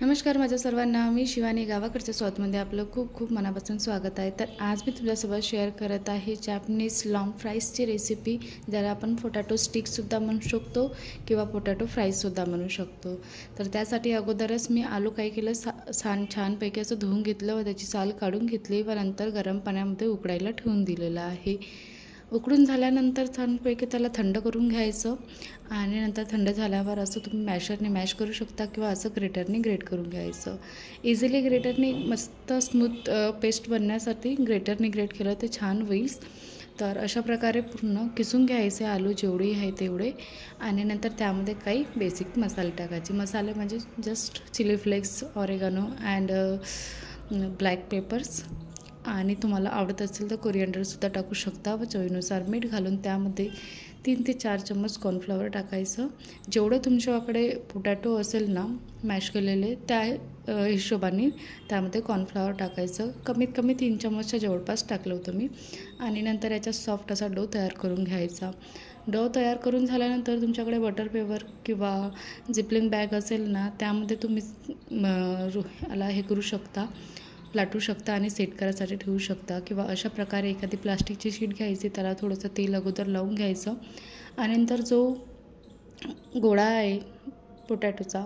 नमस्कार माझ्या सर्वांना, मी शिवानी गावाकडच्या स्वादमध्ये आपलं खूप खूप मनापासून स्वागत आहे। तर आज मी तुमच्यासोबत शेअर करत आहे जॅपनीज लॉंग फ्राईजची रेसिपी, ज्याला आपण पोटॅटो स्टिकसुद्धा म्हणू शकतो किंवा पोटॅटो फ्राईजसुद्धा म्हणू शकतो। तर त्यासाठी अगोदरच मी आलू काय केलं, छानपैकी असं धुवून घेतलं व त्याची साल काढून घेतली व नंतर गरम पाण्यामध्ये उकडायला ठेवून दिलेलं आहे। उकडून झाल्यानंतर छानपैकी त्याला थंड करून घ्यायचं आणि नंतर थंड झाल्यावर असं तुम्ही मॅशरने मॅश करू शकता किंवा असं ग्रेटरने ग्रेट करून घ्यायचं। इझिली ग्रेटरने मस्त स्मूथ पेस्ट बनण्यासाठी ग्रेटरने ग्रेट केलं ते छान होईल। तर अशा प्रकारे पूर्ण किसून घ्यायचे आलू जेवढे आहे तेवढे आणि नंतर त्यामध्ये काही बेसिक मसाले टाकायचे। मसाले म्हणजे just chilli flakes, oregano and black peppers आणि तुम्हाला आवडत असेल तर कोरिअँडरसुद्धा टाकू शकता व चवीनुसार मीठ घालून त्यामध्ये 3 ते 4 चम्मच कॉर्नफ्लॉवर टाकायचं। जेवढं तुमच्याकडे पोटॅटो असेल ना मॅश केलेले त्या हिशोबाने त्यामध्ये कॉर्नफ्लॉवर टाकायचं। कमीत कमी 3 चम्मचच्या जवळपास टाकलं होतं मी आणि नंतर याचा सॉफ्ट असा डो तयार करून घ्यायचा। डो तयार करून झाल्यानंतर तुमच्याकडे बटर पेपर किंवा झिपलिंग बॅग असेल ना त्यामध्ये तुम्ही याला हे करू शकता, लाटू शकता आणि सेट करायसाठी ठेवू शकता किंवा अशा प्रकारे एखादी प्लास्टिकची शीट घ्यायची, त्याला थोडंसं तेल अगोदर लावून घ्यायचं आणि नंतर जो गोळा आहे पोटॅटोचा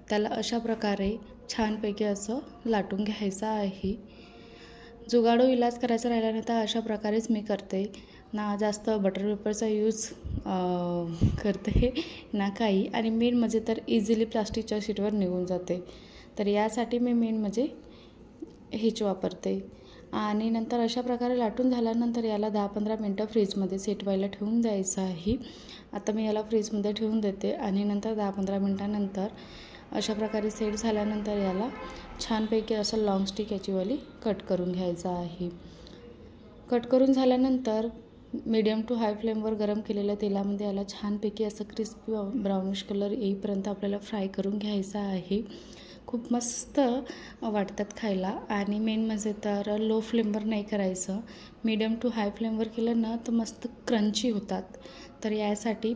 त्याला अशा प्रकारे छानपैकी असं लाटून घ्यायचा आहे। जुगाडो इलाज करायचा राहिल्यानंतर अशा प्रकारेच मी करते ना, जास्त बटर पेपरचा यूज करते ना काही, आणि मेन म्हणजे तर इझिली प्लास्टिकच्या शीटवर निघून जाते। तर यासाठी मी मेन म्हणजे हेच वापरते आणि नंतर अशा प्रकारे लाटून झाल्यानंतर याला 10-15 मिनटं फ्रीजमध्ये सेट व्हायला ठेवून द्यायचं आहे। आता मी याला फ्रीजमध्ये ठेवून देते आणि नंतर 10-15 मिनटानंतर अशा प्रकारे सेट झाल्यानंतर याला छानपैकी असं लॉंग स्टिक याचीवाली कट करून घ्यायचं आहे। कट करून झाल्यानंतर मीडियम टू हाय फ्लेमवर गरम केलेल्या तेलामध्ये याला छानपैकी असं क्रिस्पी ब्राउनिश कलर येईपर्यंत आपल्याला फ्राय करून घ्यायचा आहे। खूप मस्त वाटतात खायला आणि मेन म्हणजे तर लो फ्लेमवर नाही करायचं, मीडियम टू हाय फ्लेमवर केलं ना तर मस्त क्रंची होतात। तर यासाठी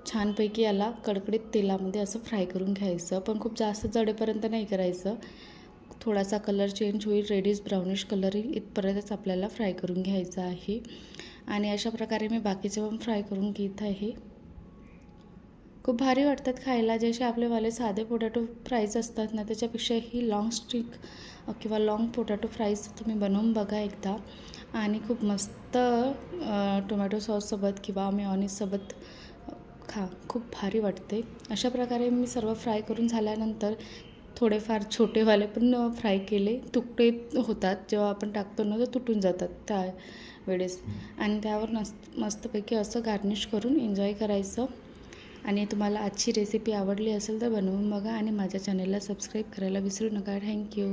छानपैकी याला कडकडीत तेलामध्ये असं फ्राय करून घ्यायचं, पण खूप जास्त जळेपर्यंत नाही करायचं। थोडासा कलर चेंज होईल, रेडिश ब्राउनिश कलर येईल इथपर्यंतच आपल्याला फ्राय करून घ्यायचं आहे आणि अशा प्रकारे मी बाकीचे पण फ्राय करून घेत आहे। खूप भारी वाटतात खायला, जसे आपलेवाले साधे पोटॅटो फ्राईज असतात ना त्याच्यापेक्षा ही लॉंग स्टिक किंवा लॉंग पोटॅटो फ्राईज तुम्ही बनवून बघा एकदा आणि खूप मस्त टोमॅटो सॉससोबत किंवा मेयोनीजसोबत खा, खूप भारी वाटते। अशा प्रकारे मी सर्व फ्राय करून झाल्यानंतर थोडेफार छोटेवाले पण फ्राय केले, तुकडे होतात जेव्हा आपण टाकतो ना तर तुटून जातात त्या वेळेस आणि त्यावर मस्तपैकी असं गार्निश करून एन्जॉय करायचं। आणि तुम्हाला आजची रेसिपी आवडली असेल तर बनवून बघा आणि माझ्या चॅनलला सबस्क्राईब करायला विसरू नका। थँक्यू।